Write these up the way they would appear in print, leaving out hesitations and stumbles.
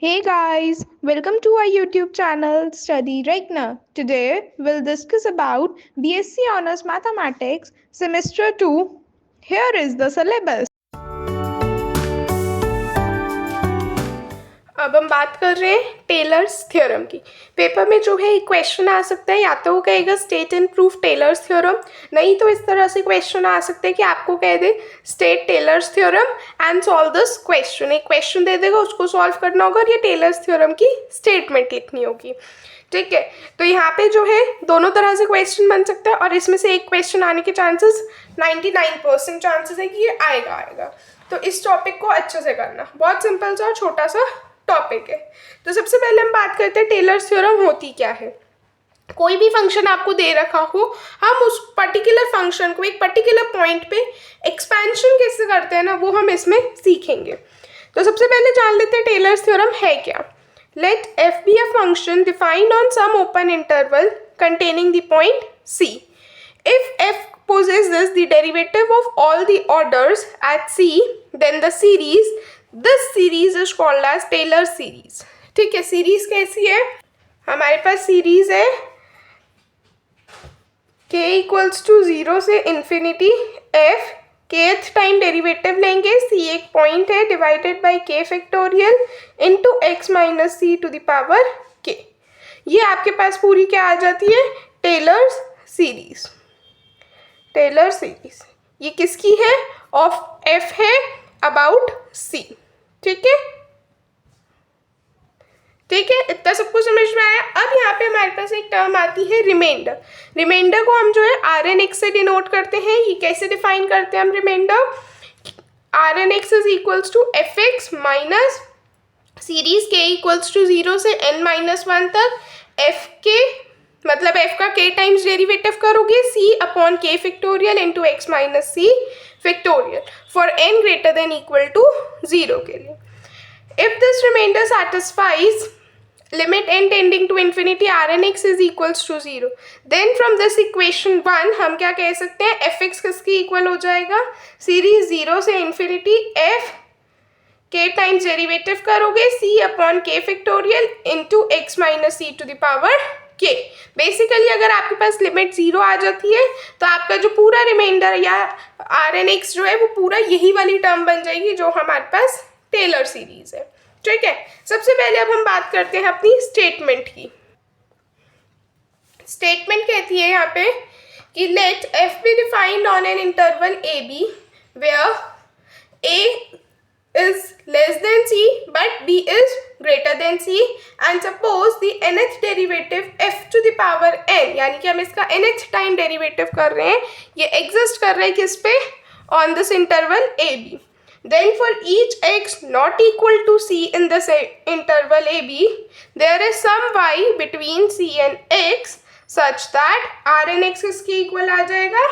Hey guys, welcome to our YouTube channel Study Regna. Today we'll discuss about BSc Honors Mathematics Semester 2. Here is the syllabus. अब हम बात कर रहे हैं tailors theorem की। Paper में जो है एक क्वेश्चन आ सकता है, या तो वो कहेगा state and prove Taylor's theorem, नहीं तो इस तरह से क्वेश्चन आ सकता है कि आपको कह दे state Taylor's theorem and solve this question. एक क्वेश्चन दे देगा, उसको सॉल्व करना होगा और ये टेलर्स थ्योरम की स्टेटमेंट लिखनी होगी। ठीक है, तो यहाँ पे जो है दोनों तरह से क्वेश्चन बन सकता है और इसमें से एक क्वेश्चन आने के चांसेस 99% चांसेस है कि ये आएगा। तो इस टॉपिक को अच्छे से करना, बहुत सिंपल सा और छोटा सा टॉपिक है। तो सबसे पहले हम बात करते हैं टेलर्स थ्योरम होती क्या है। कोई भी फंक्शन आपको दे रखा हो, हम उस पर्टिकुलर फंक्शन को एक पर्टिकुलर पॉइंट पे एक्सपेंशन कैसे करते हैं ना, वो हम इसमें सीखेंगे। तो सबसे पहले जान लेते हैं टेलर्स थ्योरम है क्या। Let f be a function defined on some open interval containing the point c. If f possesses the derivative of all the orders at c, then this series is called as Taylor series. ठीक है, series कैसी है, हमारे पास series है k equals to 0 से infinity f, kth time derivative लेंगे, c एक पॉइंट है, divided by k factorial into x minus C to the power k। ये आपके पास पूरी क्या आ जाती है, टेलर्स सीरीज। टेलर सीरीज ये किसकी है, ऑफ f है अबाउट c। ठीक है, ठीक है, इतना सबको समझ में आया। अब यहाँ पे हमारे पास एक टर्म आती है रिमाइंडर। रिमाइंडर को हम जो है आर एन एक्स से डिनोट करते हैं। ये कैसे डिफाइन करते हैं हम reminder, R N X is equals to F X minus series के इक्वल्स टू 0 से n माइनस 1 तक एफ के, मतलब f का k टाइम्स डेरिवेटिव करोगे c upon k factorial into x minus C factorial for n greater than equal to 0 के लिए। If this remainder satisfies limit n tending to infinity Rn x is equals to 0, then from this equation 1 हम क्या कह सकते हैं, fx किसकी equal हो जाएगा, सीरीज 0 से infinity f k times derivative करोगे c upon k factorial into x minus C to the power k। Basically अगर आपके पास लिमिट 0 आ जाती है तो आपका जो पूरा रिमाइंडर या Rn x जो है वो पूरा यही वाली टर्म बन जाएगी जो हमारे पास टेलर सीरीज है। ठीक है, सबसे पहले अब हम बात करते हैं अपनी स्टेटमेंट की। स्टेटमेंट कहती है यहाँ पे कि late f be defined on an interval ab where a is less than c but b is greater than c and suppose the nth derivative f to the power n, यानी कि हम इसका nth time derivative कर रहे हैं, ये exist कर रहा है किस पे, on this interval ab। Then for each x not equal to c in this interval ab, there is some y between c and x such that Rn x इसकी इक्वल आ जाएगा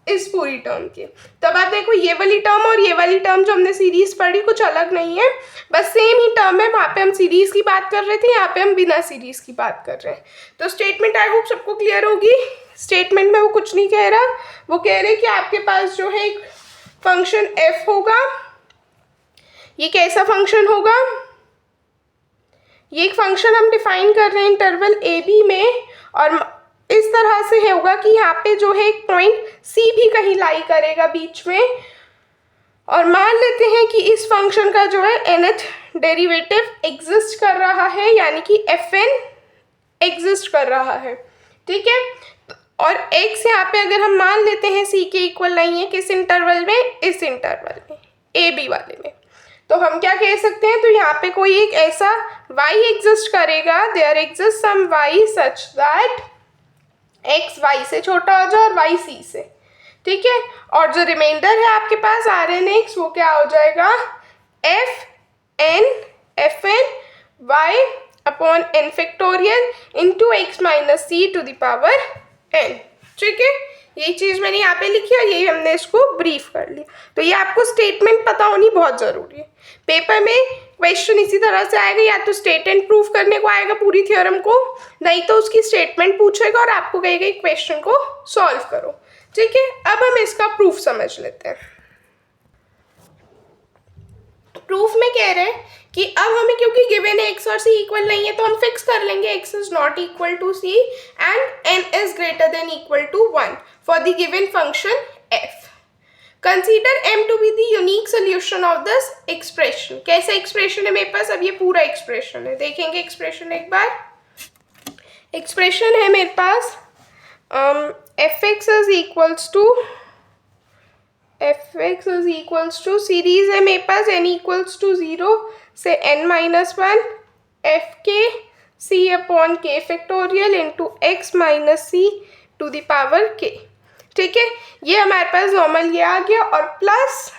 इस पूरी टर्म के। तब आप देखो ये वाली टर्म और ये वाली टर्म जो हमने सीरीज पढ़ी कुछ अलग नहीं है, बस सेम ही टर्म है। वहाँ पे हम सीरीज की बात कर रहे थे, यहाँ पे हम बिना सीरीज की बात कर रहे हैं। तो स्टेटमेंट आई होप सबको क्लियर होगी। स्टेटमेंट में वो कुछ नहीं कह रहा, वो कह रहे कि आपके पास जो है एक फंक्शन f होगा। ये कैसा फंक्शन होगा, ये एक फंक्शन हम डिफाइन कर रहे हैं इंटरवल ए बी में, और इस तरह से होगा कि यहाँ पे जो है एक पॉइंट c भी कहीं लाई करेगा बीच में, और मान लेते हैं कि इस फंक्शन का जो है nth डेरिवेटिव एग्जिस्ट कर रहा है, यानी कि fn एग्जिस्ट कर रहा है। ठीक है, और x यहाँ पे अगर हम मान लेते हैं c के इक्वल नहीं है, किस इंटरवल में, इस इंटरवल में ए बी वाले में, तो हम क्या कह सकते हैं, तो यहाँ पे कोई एक ऐसा y एग्जिस्ट करेगा, there exist some y such that x y से छोटा हो जाए और y c से। ठीक है, और जो रिमाइंडर है आपके पास Rn x वो क्या हो जाएगा, f n fn y upon n factorial into x minus C to the power n। ठीक है, यही चीज मैंने यहाँ पे लिखी और यही हमने इसको ब्रीफ कर लिया। तो ये आपको स्टेटमेंट पता होनी बहुत जरूरी है। पेपर में क्वेश्चन इसी तरह से आएगा, या तो स्टेट एंड प्रूफ करने को आएगा पूरी थ्योरम को, नहीं तो उसकी स्टेटमेंट पूछेगा और आपको कहेगा क्वेश्चन को सॉल्व करो। ठीक है, अब हम इसका प्रूफ समझ लेते हैं। प्रूफ में कह रहे हैं कि अब हमें क्योंकि गिवन है x और c इक्वल नहीं है तो हम फिक्स कर लेंगे x is not equal to c and n is greater than equal to 1 for the given function f. Consider m to be the unique solution of this expression. कैसा expression है मेरे पास? अब ये पूरा एक्सप्रेशन है, देखेंगे एक्सप्रेशन एक बार. Expression है मेरे पास fx is equals to series है मेरे पास n इक्वल्स टू 0 से n minus 1 F K C upon K factorial into x minus C to the power K. ठीक है, ये हमारे पास नॉर्मल ये आ गया और plus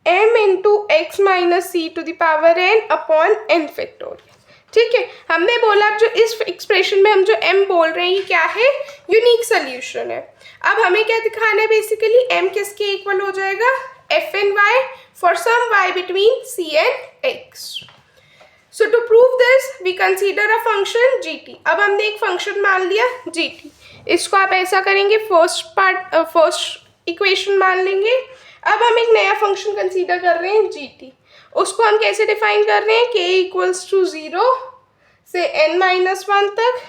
m into x minus C to the power n upon n factorial. ठीक है, हमने बोला जो इस एक्सप्रेशन में हम जो m बोल रहे हैं ये क्या है? यूनिक सोल्यूशन है. अब हमें क्या दिखाना है? बेसिकली m किसके इक्वल हो जाएगा? f and y for some y between c and x. So to prove this we consider a function gt. अब हमने एक फंक्शन मान लिया gt. इसको आप ऐसा करेंगे, फर्स्ट इक्वेशन मान लेंगे. अब हम एक नया फंक्शन कंसीडर कर रहे हैं gt. उसको हम कैसे डिफाइन कर रहे हैं? k इक्वल्स टू 0 से n माइनस 1 तक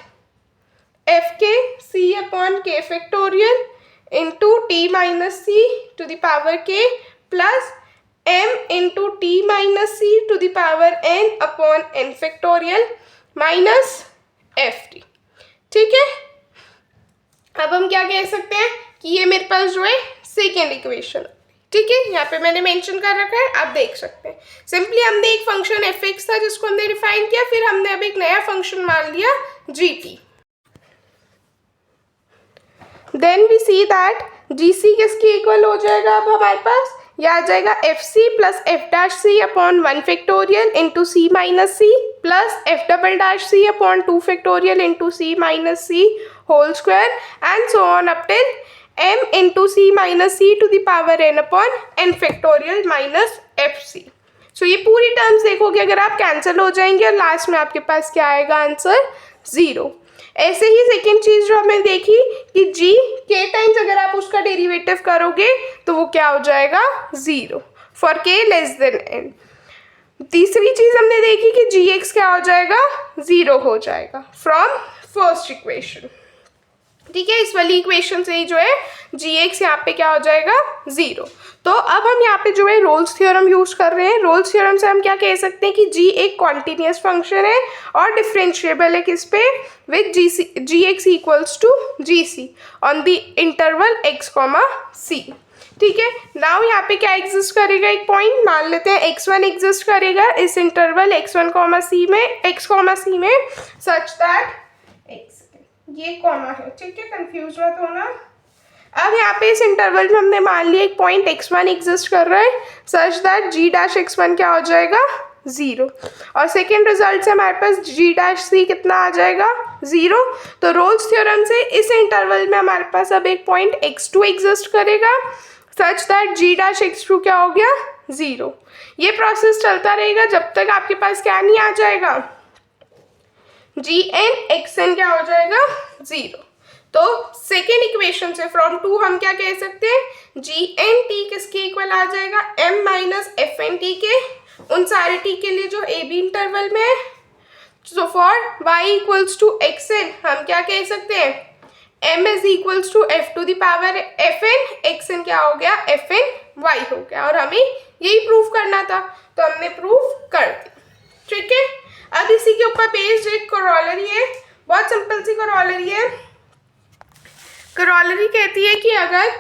F K C upon K factorial into T minus C to the power K plus m into T minus C to the power n upon n factorial minus F T. ठीक है, अब हम क्या कह सकते हैं कि ये मेरे पास जो है सेकेंड इक्वेशन. ठीक है, यहाँ पे मैंने मेंशन कर रखा है, आप देख सकते हैं. सिंपली हमने एक फंक्शन एफ एक्स था जिसको हमने डिफाइन किया, फिर हमने अब एक नया फंक्शन मान लिया G T. Then we see that G C किसकी इक्वल हो जाएगा? अब हमारे पास यह आ जाएगा F C plus F dash C upon 1 factorial into C minus C plus F double dash C upon 2 factorial into C minus C whole square and so on up till m into C minus C to the power n upon n factorial minus F C. So ये पूरी terms देखोगे अगर आप cancel हो जाएंगे और last में आपके पास क्या आएगा? आंसर 0. ऐसे ही सेकेंड चीज जो हमने देखी कि g k टाइम्स अगर आप उसका डेरिवेटिव करोगे तो वो क्या हो जाएगा? 0 for k less than n. तीसरी चीज हमने देखी कि gx क्या हो जाएगा? 0 हो जाएगा फ्रॉम फर्स्ट इक्वेशन. ठीक है, इस वाली इक्वेशन से ही जो है gx यहाँ पे क्या हो जाएगा? 0. तो अब हम यहाँ पे जो है रोल्स थ्योरम यूज कर रहे हैं. रोल्स थ्योरम से हम क्या कह सकते हैं कि g एक कॉन्टिन्यूस फंक्शन है और डिफरेंशिएबल है किस पे? With gx equals to gc on the interval x, c. ठीक है, नाउ यहाँ पे क्या एग्जिस्ट करेगा? एक पॉइंट मान लेते हैं x1 एग्जिस्ट करेगा इस इंटरवल x1, c में सच दैट ये कॉमा है. ठीक है, कंफ्यूज मत होना. अब यहाँ पे इस इंटरवल में हमने मान लिया एक पॉइंट x1 एग्जिस्ट कर रहा है such that g dash x1 क्या हो जाएगा? 0. और सेकेंड रिजल्ट से हमारे पास g डैश c कितना आ जाएगा? 0. तो रोल्स थ्योरम से इस इंटरवल में हमारे पास अब एक पॉइंट x2 एग्जिस्ट करेगा such that g dash x2 क्या हो गया? 0. ये प्रोसेस चलता रहेगा जब तक आपके पास क्या नहीं आ जाएगा? जी एन एक्स एन क्या हो जाएगा? 0. तो सेकेंड इक्वेशन से फ्रॉम 2 हम क्या कह सकते हैं? जी एन टी किसके इक्वल आ जाएगा? m minus f n t के, उन सारे टी के लिए जो ए बी इंटरवल में है. So for y equals to x n हम क्या कह सकते हैं? m is equals to f to the power f n, x n क्या हो गया? एफ एन वाई हो गया. और हमें यही प्रूव करना था तो हमने प्रूव कर दिया. ठीक है, अब इसी के ऊपर बेस्ड एक कोरोलरी है, बहुत सिंपल सी कोरोलरी है. कोरोलरी कहती है कि अगर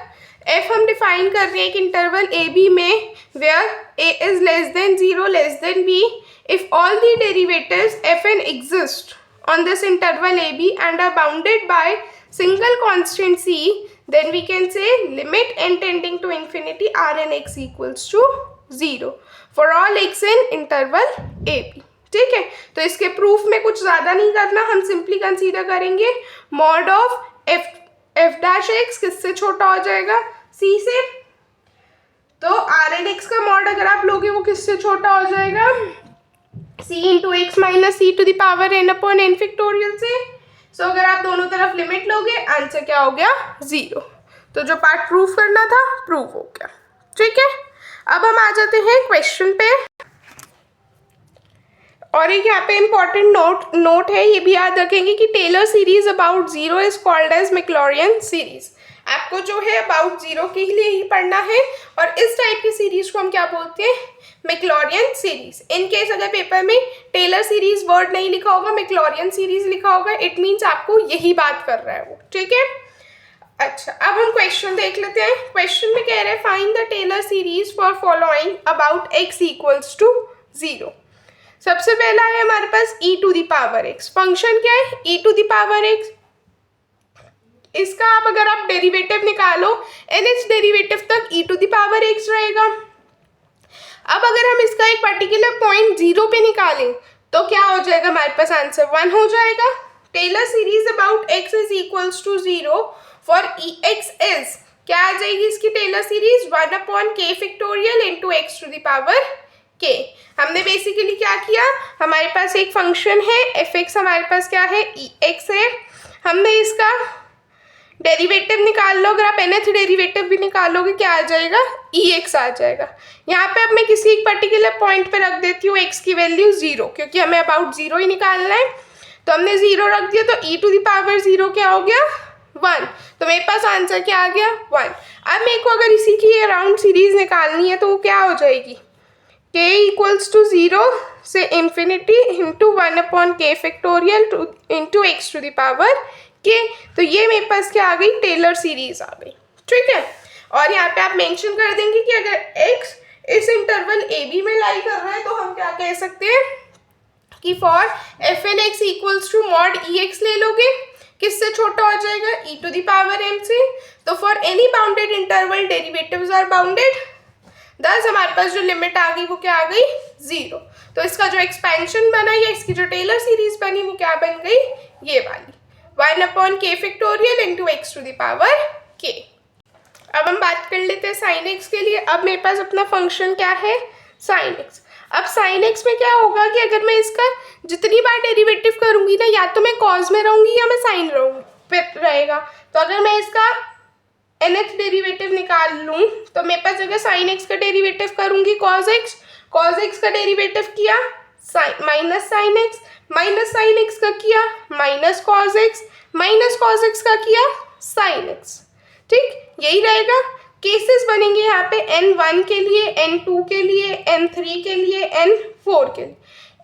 f हम डिफाइन कर रहे हैं एक इंटरवल ए बी में where a is less than 0 less than b, if all the derivatives f n exist on this interval a b and are bounded by single constant c, then we can say limit n tending to infinity r n x equals to 0 for all x in interval a b. ठीक है, तो इसके proof में कुछ ज़्यादा नहीं करना, हम सिंपली कंसीडर करेंगे mod of f dash x किससे छोटा हो जाएगा? c से. तो आर एन एक्स का मॉड अगर आप लोगे वो किससे छोटा हो जाएगा? c into x minus C to the power n upon n factorial से. सो अगर आप दोनों तरफ लिमिट लोगे आंसर क्या हो गया? 0. तो जो पार्ट प्रूफ करना था प्रूव हो गया. ठीक है, अब हम आ जाते हैं क्वेश्चन पे, और एक यहाँ पे इम्पॉर्टेंट नोट है, ये भी याद रखेंगे कि Taylor series about zero is called as Maclaurin series. आपको जो है अबाउट जीरो के लिए ही पढ़ना है, और इस टाइप की सीरीज को हम क्या बोलते हैं, मैक्लॉरियन सीरीज। इन केस अगर पेपर में टेलर सीरीज वर्ड नहीं लिखा होगा, मैक्लॉरियन सीरीज लिखा होगा, इट मीन्स आपको यही बात कर रहा है वो, ठीक है। अच्छा, अब हम क्वेश्चन देख लेते हैं। क्वेश्चन में कह रहे हैं find the Taylor series for following about x equals to 0। सबसे पहला है हमारे पास e to the power x। Function क्या है, e to the power x। इसका आप अगर आप डेरिवेटिव निकालो, nth डेरिवेटिव तक e to the power x रहेगा। अब अगर हम इसका एक पर्टिकुलर पॉइंट 0 पे निकालें तो क्या हो जाएगा, हमारे पास आंसर 1 हो जाएगा। Taylor series about x is equals to 0 for x is, क्या आ जाएगी इसकी Taylor series, 1/k factorial into x to the power k। हमने बेसिकली क्या किया, हमारे पास एक फंक्शन है f(x), हमारे पास क्या है x है, हमने इसका डेरिवेटिव निकाल लो। अगर आप nth डेरिवेटिव भी निकालोगे क्या आ जाएगा, ex आ जाएगा। यहाँ पे अब मैं किसी एक पर्टिकुलर पॉइंट पे रख देती हूँ x की वैल्यू 0, क्योंकि हमें अबाउट 0 ही निकालना है। तो हमने 0 रख दिया, तो e टू द पावर 0 क्या हो गया, 1। तो मेरे पास आंसर क्या आ गया, 1। अब मेरे को अगर इसी की राउंड सीरीज निकालनी है तो वो क्या हो जाएगी, k इक्वल्स टू 0 से infinity into 1/k factorial into x to the power k। तो ये मेरे पास क्या आ गई, टेलर सीरीज आ गई, ठीक है। और यहाँ पे आप मेंशन कर देंगे कि अगर x इस इंटरवल AB में लाई कर रहा है तो हम क्या कह सकते हैं कि for fn(x) equals to mod ex ले लोगे, किससे छोटा हो जाएगा, e to the power m से। तो for any bounded interval derivatives are bounded, thus हमारे पास जो लिमिट आ गई वो क्या आ गई, 0। तो इसका जो एक्सपेंशन बना या इसकी जो टेलर सीरीज बनी वो क्या बन गई, ये वाली 1/k factorial into x to the power k। अब हम बात कर लेते हैं साइन x के लिए। अब मेरे पास अपना फंक्शन क्या है, साइन x। अब साइन x में क्या होगा कि अगर मैं इसका जितनी बार डेरिवेटिव करूंगी ना, या तो मैं कॉज में रहूंगी या मैं साइन रहूंगी रहेगा। तो अगर मैं इसका nth डेरिवेटिव निकाल लूँ तो मेरे पास अगर साइन x का डेरिवेटिव करूंगी cos x का डेरिवेटिव किया माइनस साइन x का किया माइनस cos x का किया साइन x, ठीक, यही रहेगा। केसेस बनेंगे यहाँ पे n1 के लिए, n2 के लिए, n3 के लिए, n4 के लिए।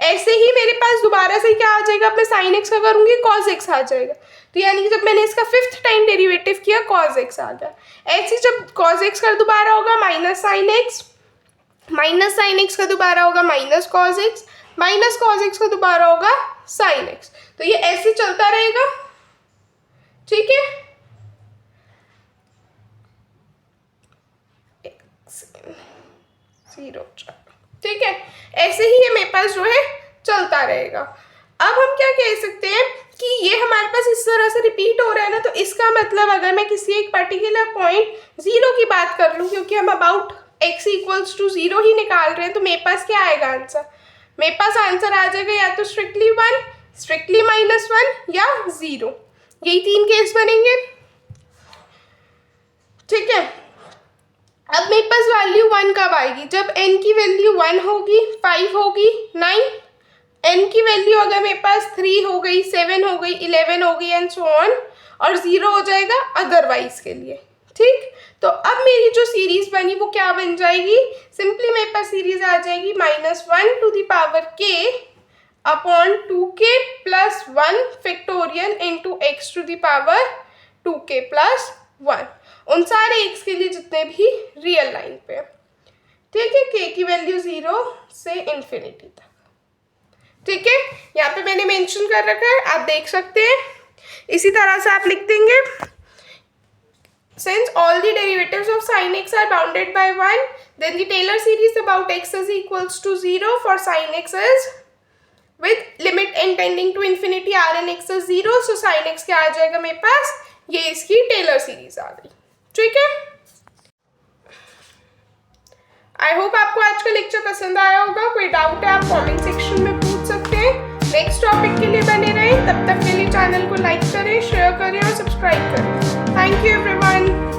ऐसे ही मेरे पास दोबारा से क्या आ जाएगा, अब मैं साइन x का करूंगी cos x आ जाएगा। तो यानी कि जब मैंने इसका 5th टाइम डेरिवेटिव किया cos x आ गया। ऐसे जब cos x का दोबारा होगा माइनस साइन x का दोबारा होगा माइनस cos x का दोबारा होगा साइन x। तो ये ऐसे चलता रहेगा, ठीक है। ठीक है, ऐसे ही ये मेरे पास जो है चलता रहेगा। अब हम क्या कह सकते हैं कि ये हमारे पास इस तरह से रिपीट हो रहा है ना, तो इसका मतलब अगर मैं किसी एक पर्टिकुलर पॉइंट 0 की बात कर लूँ, क्योंकि हम अबाउट x इक्वल्स टू 0 ही निकाल रहे हैं, तो मेरे पास क्या आएगा आंसर, मेरे पास आंसर आ जाएगा या तो स्ट्रिक्टली 1, स्ट्रिक्टली -1 या 0। यही 3 केस बनेंगे, ठीक है। अब मेरे पास वैल्यू 1 कब आएगी, जब n की वैल्यू 1 होगी, 5 होगी, 9, n की वैल्यू अगर मेरे पास 3 हो गई, 7 हो गई, 11 हो गई एंड सो ऑन, और 0 हो जाएगा अदरवाइज के लिए, ठीक। तो अब मेरी जो सीरीज बनी वो क्या बन जाएगी, सिंपली मेरे पास सीरीज आ जाएगी -1 to the power k upon 2k plus 1 factorial into x to the power 2k plus 1, उन सारे x के लिए जितने भी रियल लाइन पे, ठीक है। k की वैल्यू 0 से इन्फिनिटी तक, ठीक है। यहाँ पे मैंने मेंशन कर रखा है, आप देख सकते हैं। इसी तरह से आप लिख देंगे since all the derivatives of sin x are bounded by 1, then the Taylor series about x is equals to 0 for sin x is with limit n tending to infinity Rn x is 0, so sin x क्या आ जाएगा मेरे पास, ये इसकी Taylor series आ गई, ठीक है। I hope आपको आज का लेक्चर पसंद आया होगा। कोई डाउट है आप कमेंट सेक्शन में पूछ सकते हैं। नेक्स्ट टॉपिक के लिए बने रहें, तब तक के लिए चैनल को लाइक करें, शेयर करें और सब्सक्राइब करें। Thank you everyone.